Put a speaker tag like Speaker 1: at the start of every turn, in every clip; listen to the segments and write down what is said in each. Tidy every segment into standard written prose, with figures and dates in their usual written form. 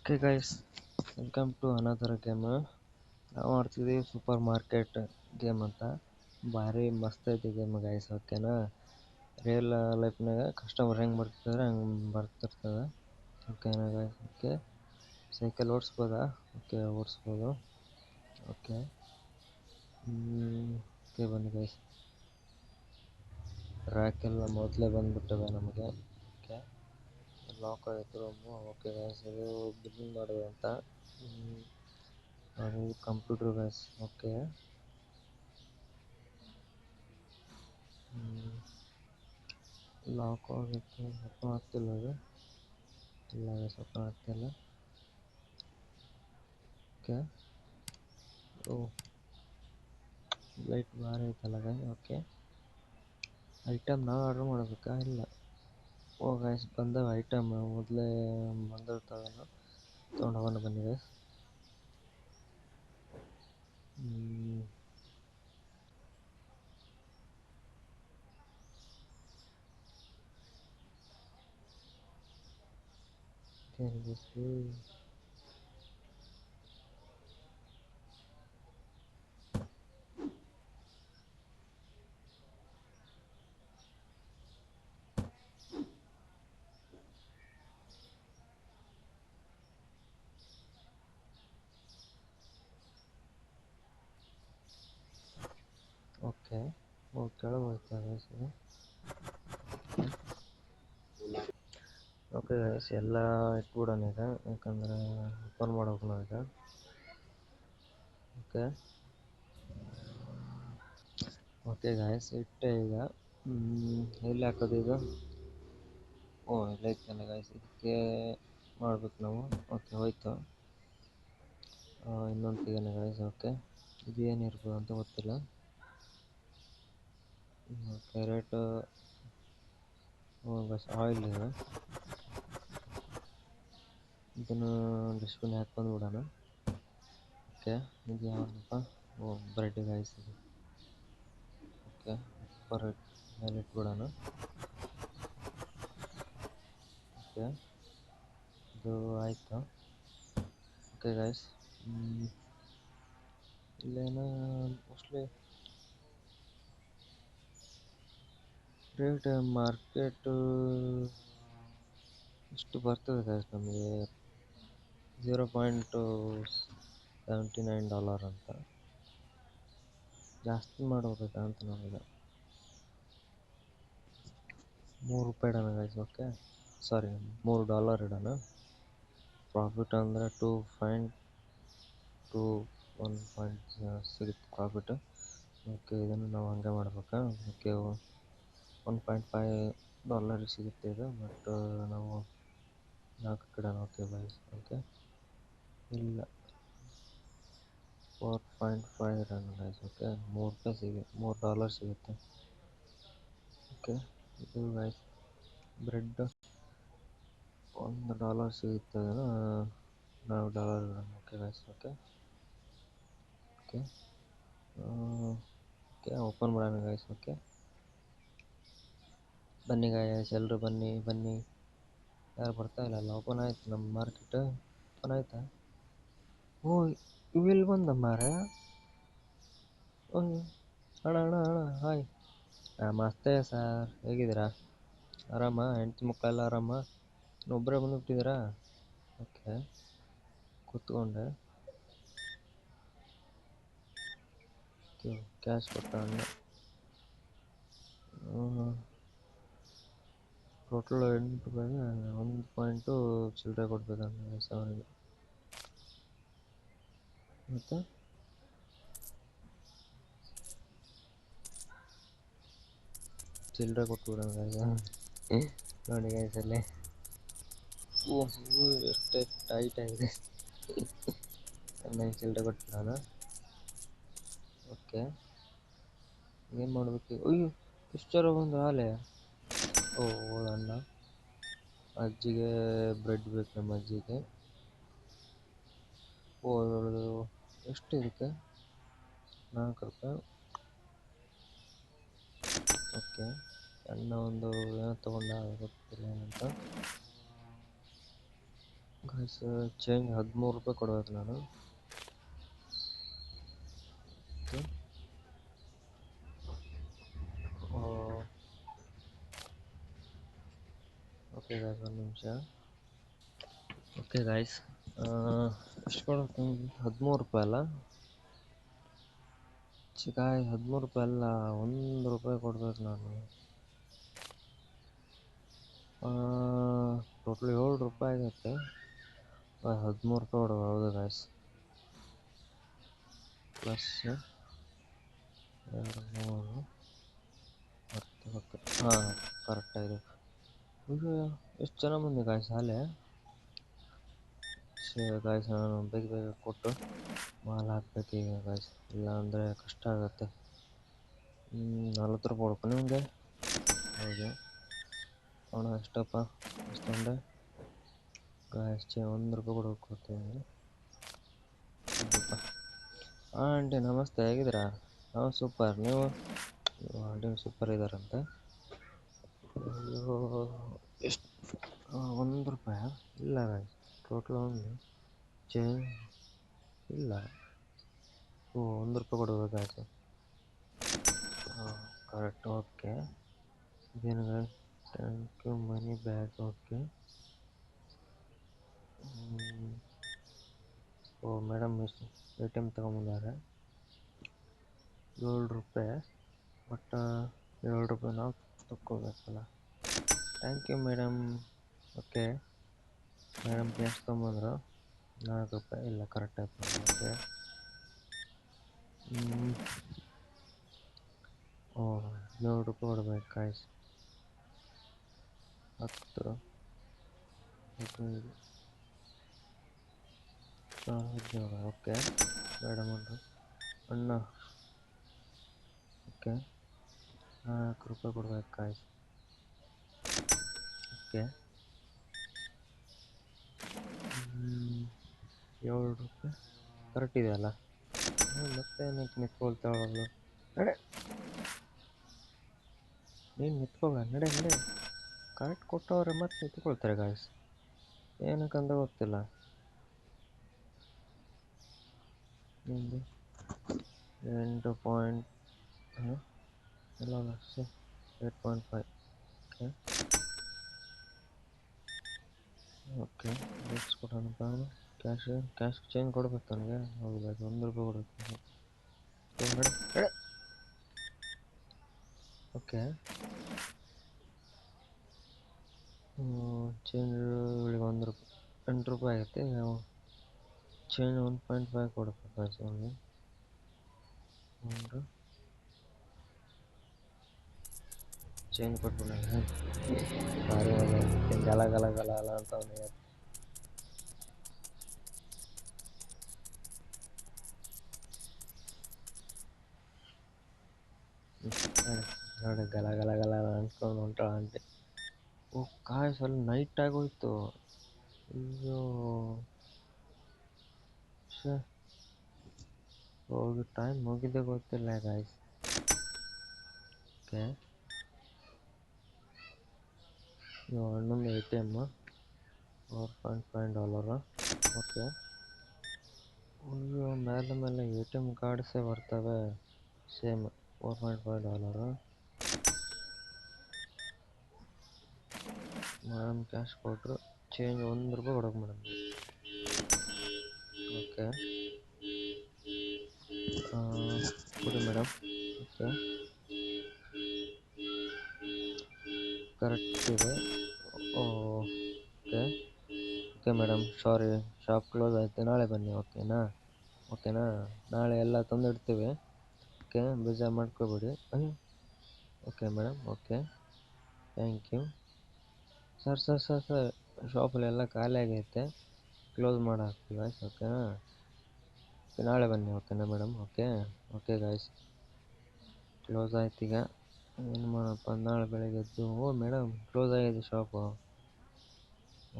Speaker 1: Okay guys, welcome to another game. ನಾವು ಆಡ್ತಿದ್ದೀವಿ super market game ಅಂತ. ಭಾರಿ ಮಸ್ತ್ ಐತಿ ಗೇಮ್ ಗೈಸ್. ಓಕೆನಾ, ರಿಯಲ್ ಲೈಫ್ನಾಗ ಕಸ್ಟಮರ್ ಹೆಂಗೆ ಬರ್ತಿದ್ದಾರೆ ಹಂಗೆ ಬರ್ತಿರ್ತದೆ. ಓಕೆನಾ ಗೈಸ್. ಓಕೆ, ಸೈಕಲ್ ಓಡಿಸ್ಬೋದಾ? ಓಕೆ, ಓಡಿಸ್ಬೋದು. ಓಕೆ ಓಕೆ, ಬನ್ನಿ ಗೈಸ್. ರ್ಯಾಕೆಲ್ಲ ಮೊದಲೇ ಬಂದುಬಿಟ್ಟವೆ ನಮಗೆ. ಓಕೆ, ಲಾಕ್ ಆಯಿತು ರೂಮು. ಓಕೆ ಗೈಸ್, ಇದು ಬಿಲ್ಲಿಂಗ್ ಮಾಡೋದು ಅಂತ. ಅದು ಕಂಪ್ಯೂಟರ್ ಗೈಸ್. ಓಕೆ, ಲಾಕ್ ಆಗುತ್ತೆ. ಓಪನ್ ಆಗ್ತಿಲ್ಲ ಅದು. ಇಲ್ಲ ಗೈಸ್, ಓಪನ್ ಆಗ್ತಿಲ್ಲ. ಓಕೆ, ಓ ಲೈಟ್ ಭಾರಿ ಐತಲ್ಲ ಗೈಸ್. ಓಕೆ, ಐಟಮ್ ನಾವು ಆರ್ಡ್ರ್ ಮಾಡಬೇಕಾ? ಇಲ್ಲ. ಓ ಗೈಸ್, ಬಂದವ ಐಟಮ್ ಮೊದಲೇ ಬಂದಿರ್ತಾವೇನೋ. ತೊಗೊಂಡು ಹೋಗೋಣ ಬನ್ನಿ ಗೈಸ್. ಓಕೆ, ಕೆಳಗೆ ಹೋಗ್ತಾ ಗೈಸ್. ಓಕೆ ಗೈಸ್, ಎಲ್ಲ ಇಟ್ಬಿಡೋಣ ಈಗ, ಯಾಕಂದರೆ ಓಪನ್ ಮಾಡ್ಬೇಕು ನಾವೀಗ. ಓಕೆ ಓಕೆ ಗಾಯ್ಸ್, ಇಟ್ಟೆ ಈಗ. ಎಲ್ಲಿ ಹಾಕೋದು ಇದು? ಓ, ಇಲ್ಲ ಐತಲ್ಲ ಗಾಯ್ಸ್, ಇದಕ್ಕೆ ಮಾಡ್ಬೇಕು ನಾವು. ಓಕೆ, ಹೋಯ್ತು. ಇನ್ನೊಂದು ತೆಗೆನ ಗಾಯ್ಸ್. ಓಕೆ, ಇದು ಏನಿರ್ಬೋದು ಅಂತ ಗೊತ್ತಿಲ್ಲ. ಕ್ಯಾರೆಟ್, ಬಸ್ ಆಯಿಲ್ ಇದೆ. ಇದನ್ನು ಡಸ್ಟ್ಬಿನ್ ಹಾಕಿ ಬಂದುಬಿಡೋಣ. ಓಕೆ, ಇದು ಯಾವುದಪ್ಪ? ಓ, ಬ್ರೆಡ್ ಗಾಯ್ಸ್ ಇದು. ಓಕೆ, ಬ್ರೆಡ್ ಮೇಲೆ ಇಟ್ಬಿಡೋಣ. ಓಕೆ, ಇದು ಆಯಿತು. ಓಕೆ ಗಾಯ್ಸ್, ಇಲ್ಲೇನೋ ಮೋಸ್ಟ್ಲಿ ರೇಟ್ ಮಾರ್ಕೆಟು ಇಷ್ಟು ಬರ್ತದೆ ಗಾಯ್ಸ್ ನಮಗೆ. $0.79 ಅಂತ. ಜಾಸ್ತಿ ಮಾಡ್ಬೇಕಾ ಅಂತ ನಮಗೆ. $3 ಇಡೋಣ ಗಾಯ್ಸ್. ಓಕೆ, ಸಾರಿ, $3 ಇಡೋಣ. ಪ್ರಾಫಿಟ್ ಅಂದರೆ 1 ಸಿಗುತ್ತೆ ಪ್ರಾಫಿಟ್. ಓಕೆ, ಇದನ್ನು ನಾವು ಹಂಗೆ ಮಾಡ್ಬೇಕಾ? ಓಕೆ, $1.5 ಸಿಗುತ್ತೆ ಇದು. ಬಟ್ ನಾವು 4 ಇಡೋಣ. Okay boys. ಓಕೆ, ಇಲ್ಲ, 4.5 ಇಡೋಣ ಗೈಸ್. ಓಕೆ, $3 ಸಿಗುತ್ತೆ. ಓಕೆ, ಇದು ಗೈಸ್ ಬ್ರೆಡ್ $1 ಸಿಗುತ್ತೆ. ನಾವು $1 ಇಡೋಣ. Okay guys. Okay okay okay, open ಮಾಡೋಣ ಗೈಸ್. ಓಕೆ, ಬನ್ನಿ ಗಾಯ್ಸ್, ಎಲ್ಲರೂ ಬನ್ನಿ ಬನ್ನಿ. ಯಾರು ಬರ್ತಾ ಇಲ್ಲ. ಓಪನ್ ಆಯ್ತು ನಮ್ಮ ಮಾರ್ಕೆಟ್. ಓಪನ್ ಆಯ್ತಾ? ಓ, ಇವೆಲ್ಲಿ ಬಂದ ಮಾರ? ಅಣ್ಣ ಅಣ್ಣ ಅಣ್ಣ, ಹಾಯ್. ನಮಸ್ತೆ ಸರ್, ಹೇಗಿದ್ದೀರಾ? ಆರಾಮ? ಹೆಂಡತಿ ಮಕ್ಕಳೆಲ್ಲ ಆರಾಮ? ಒಬ್ಬರೇ ಬಂದುಬಿಟ್ಟಿದ್ದೀರಾ? ಓಕೆ, ಕೂತ್ಕೊಂಡೆ. ಓಕೆ, ಕ್ಯಾಶ್ ಕೊಟ್ಟ ಅಣ್ಣ. ಟೋಟಲ್ $8 1 ಚಿಲ್ಲರೆ ಕೊಡ್ಬೇಕಂದ್ರೆ ಅವನಿಗೆ. ಮತ್ತು ಚಿಲ್ಲರೆ ಕೊಟ್ಬಿಡೋಣ ನೋಡಿ ಗೈಸಲ್ಲೇ. ಓಹ್, ಎಷ್ಟೇ ಟೈಟ್ ಆಗಿದೆ. ಚೆನ್ನಾಗಿ ಚಿಲ್ಲರೆ ಕೊಟ್ಬಿಡೋಣ. ಓಕೆ, ಏನು ಮಾಡಬೇಕು? ಅಯ್ಯೋ, ಎಷ್ಟು ಜನ ಬಂದು ಹಾಲೆ. ಓ, ಅಣ್ಣ, ಅಜ್ಜಿಗೆ ಬ್ರೆಡ್ ಬೇಕು ನಮ್ಮ ಅಜ್ಜಿಗೆ. ಓ, ಎಷ್ಟು ಇದಕ್ಕೆ? $4. ಓಕೆ, ಅಣ್ಣ ಒಂದು ಏನೋ ತೊಗೊಂಡ, ಗೊತ್ತಿಲ್ಲ ಏನಂತ. ಗೈಸ್ ಚೇಂಜ್ 13 ರೂಪಾಯಿ ಕೊಡ್ಬೇಕು ನಾನು. ಓಕೆ ಗಾಯ್ಸ್, ಒಂದು ನಿಮಿಷ. ಓಕೆ ಗಾಯ್ಸ್, ಎಷ್ಟು ಕೊಡ್ಬೇಕು? 13 ರೂಪಾಯಿ ಅಲ್ಲ ಗಾಯ್ಸ್, 13 ರೂಪಾಯಿ ಅಲ್ಲ, 1 ರೂಪಾಯಿ ಕೊಡ್ಬೇಕು ನಾನು. ಟೋಟಲ್ 7 ರೂಪಾಯಿ ಆಗೈತೆ. 13 ರೂಪಾಯಿ ಕೊಡುವ. ಹೌದು ಗಾಯ್ಸ್, ಪ್ಲಸ್ 2 3 10. ಹಾಂ, ಕರೆಕ್ಟಾಗಿದೆ. ಇದು ಎಷ್ಟು ಜನ ಬಂದೆ ಗಾಯ್ಸ್ ಹಾಲೆ. ಗಾಯ್ಸ್ ನಾನು ಬೇಗ ಬೇಗ ಕೊಟ್ಟು ಮಾಲ್ ಹಾಕ್ಬೇಕು ಈಗ ಗಾಯ್ಸ್, ಇಲ್ಲ ಅಂದರೆ ಕಷ್ಟ ಆಗುತ್ತೆ. 40 ರೂಪಾಯಿ ಕೊಡ್ಬೇಕು ನಿಮಗೆ. ಹೌದು ಅಣ್ಣ, ಎಷ್ಟಪ್ಪ ಎಷ್ಟೊಂಡೆ ಗಾಯ್ಸ್? 1 ರೂಪಾಯಿ ಕೊಡ್ಬೇಕು. ಆಂಟಿ ನಮಸ್ತೆ, ಹೇಗಿದ್ದೀರಾ? ನಾವು ಸೂಪರ್, ನೀವು? ಆಂಟಿ ಸೂಪರ್ ಇದ್ದಾರಂತೆ. ಅಯ್ಯೋ, ಎಷ್ಟು? 1 ರೂಪಾಯಿ ಇಲ್ಲ ಗಾಯ್ಸ್, ಟೋಟಲ್ ಒಂದು ಇಲ್ಲ. 1 ರೂಪಾಯಿ ಕೊಡಬೇಕು ಗಾಯ್ಸ್. ಕರೆಕ್ಟ್. ಓಕೆ, ಇದೇನು guys? Thank you money back. Okay. Madam A T M ತಗೊಂಬಂದಾರೆ. 7 ರೂಪಾಯಿ. ಬಟ್ 7 ರೂಪಾಯಿ ನಾವು ತಕ್ಕೋಬೇಕಲ್ಲ. Thank you madam. Okay madam, ಎಷ್ಟು ತೊಗೊಂಬಂದ್ರು? 4 ರೂಪಾಯಿ. ಇಲ್ಲ, ಕರೆಕ್ಟ್ ಆಯ್ತು. ಓಕೆ. 7 ರೂಪಾಯಿ ಕೊಡ್ಬೇಕು ಗಾಯ್ಸ್. 10 15 17. ಓಕೆ ಮೇಡಮ್ ಅಣ್ಣ. ಓಕೆ, 4 ರೂಪಾಯಿ ಕೊಡ್ಬೇಕು ಗಾಯ್ಸ್. ಓಕೆ, 7 ರೂಪಾಯಿ ಕರೆಕ್ಟ್ ಇದೆಯಲ್ಲ? ಮತ್ತೆ ನಿಂತ್ಕೊಳ್ತಾವಲ್ಲ. ನಡೆ, ನೀನು ನಿಂತ್ಕೊಳ್ಳ. ನಡೆ ನಡೆ. ಕರೆಕ್ಟ್ ಕೊಟ್ಟವ್ರೆ ಮತ್ತೆ ನಿಂತ್ಕೊಳ್ತಾರೆ ಗಾಯ್ಸ್, ಏನಕ್ಕಂತ ಗೊತ್ತಿಲ್ಲ. ನಿಂದು 8 ಪಾಯಿಂಟ್ ಇಲ್ಲ 8.5. ಓಕೆ, ಎಷ್ಟು ಕೊಡೋಣಪ್ಪ? ಕ್ಯಾಶ್ ಚೇಂಜ್ ಕೊಡ್ಬೇಕು ನನಗೆ. ಹೌದು, 1 ರೂಪಾಯಿ ಕೊಡಬೇಕು. ಓಕೆ, ಚೇಂಜ್ ಇವಳಿಗೆ 1 ರೂಪಾಯಿ, 8 ರೂಪಾಯಿ ಆಗುತ್ತೆ. ನಾವು ಚೇಂಜ್ 1.5 ಕೊಡಬೇಕು ಗಾಯ್ಸ್. ಅವನಿಗೆ ಒಂದು ಚೇಂಜ್ ಕೊಟ್ಬಿಡ. ಭಾರಿ ಗಲ ಗಲ ಗಲ ಅಲ್ಲ ಅಂತ ಅವನಿಗೆ. ನೋಡಿ, ಗಲ ಗಲ ಗಲ ಅನ್ಸ್ಕೊಂಡು ಹೊಂಟ ಆಂಟಿ. ಓ ಗಾಯ್ಸ್, ಅಲ್ಲಿ ನೈಟ್ ಆಗೋಯ್ತು. ಅಯ್ಯೋ, ಹೋಗಿ ಟೈಮ್ ಮುಗಿದೇ ಗೊತ್ತಿಲ್ಲ ಗಾಯ್ಸ್. ಓಕೆ, ಇವು ಹನ್ನೊಂದು ATM $4.5. ಓಕೆ, ಅಯ್ಯೋ, ಮೇಲೆ ATM ಕಾರ್ಡ್ಸೇ ಬರ್ತವೆ ಸೇಮ್. $4.5. ಮೇಡಮ್ ಕ್ಯಾಶ್ ಕೊಟ್ಟರು, ಚೇಂಜ್ 1 ರೂಪಾಯಿ ಕೊಡೋಕೆ ಮೇಡಮ್. ಓಕೆ, ಕೊಡಿ ಮೇಡಮ್. ಓಕೆ, ಕರೆಕ್ಟ್ ಇದೆ. ಓಕೆ ಓಕೆ ಮೇಡಮ್, ಸಾರಿ, ಶಾಪ್ ಕ್ಲೋಸ್ ಆಯಿತು, ನಾಳೆ ಬನ್ನಿ. ಓಕೆನಾ? ನಾಳೆ ಎಲ್ಲ ತಂದಿಡ್ತೀವಿ. ಓಕೆ, ಬೇಜಾರು ಮಾಡ್ಕೋಬೇಡಿ. Okay madam. Okay, thank you. Sir ಶಾಪಲ್ಲಿ ಎಲ್ಲ ಖಾಲಿ ಆಗೈತೆ, ಕ್ಲೋಸ್ ಮಾಡಿ ಹಾಕ್ತೀವಿ ಗಾಯ್ಸ್. ಓಕೆನಾ? ನಾಳೆ ಬನ್ನಿ. ಓಕೆನಾ ಮೇಡಮ್? ಓಕೆ ಗಾಯ್ಸ್, ಕ್ಲೋಸ್ ಆಯ್ತು. ಈಗ ಏನು ಮಾಡಪ್ಪ? ನಾಳೆ ಬೆಳಗ್ಗೆ ಎದ್ದು, ಮೇಡಮ್ ಕ್ಲೋಸ್ ಆಗಿದೆ ಶಾಪು.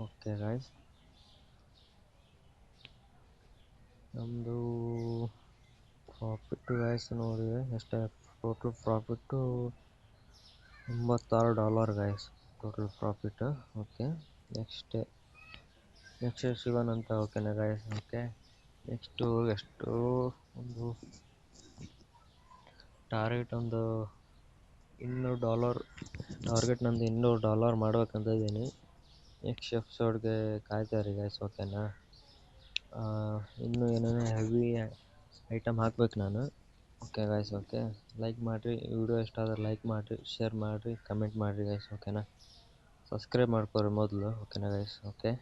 Speaker 1: ಓಕೆ ಗಾಯ್ಸ್, ನಮ್ಮದು ಪ್ರಾಫಿಟ್ಟು ಗಾಯ್ಸ್ ನೋಡಿ ಎಷ್ಟಾಯ್ತು. Total profit $86 guys, total profit. Okay, next next ಸಿಗೋಣಂತ. ಓಕೆನಾ ಗಾಯ್ಸ್? ಓಕೆ, ನೆಕ್ಸ್ಟು ಎಷ್ಟು ಒಂದು ಟಾರ್ಗೆಟ್ ಒಂದು $200 ಟಾರ್ಗೆಟ್ ನಂದು $200 ಮಾಡ್ಬೇಕಂತ ಇದ್ದೀನಿ. ನೆಕ್ಸ್ಟ್ ಎಪಿಸೋಡ್ಗೆ ಕಾಯ್ತಾಯಿರಿ ಗೈಸ್. ಓಕೆನಾ? ಇನ್ನೂ ಏನೇನೋ ಹೆವಿ ಐಟಮ್ ಹಾಕ್ಬೇಕು ನಾನು. Okay guys. ಓಕೆ, ಲೈಕ್ ಮಾಡಿರಿ. ವಿಡಿಯೋ ಇಷ್ಟ ಆದರೆ ಲೈಕ್ ಮಾಡಿರಿ, ಶೇರ್ ಮಾಡಿರಿ, ಕಮೆಂಟ್ ಮಾಡಿರಿ ಗೈಸ್. ಓಕೆನಾ? ಸಬ್ಸ್ಕ್ರೈಬ್ ಮಾಡ್ಕೊರಿ ಮೊದಲು. ಓಕೆನಾ ಗೈಸ್? ಓಕೆ.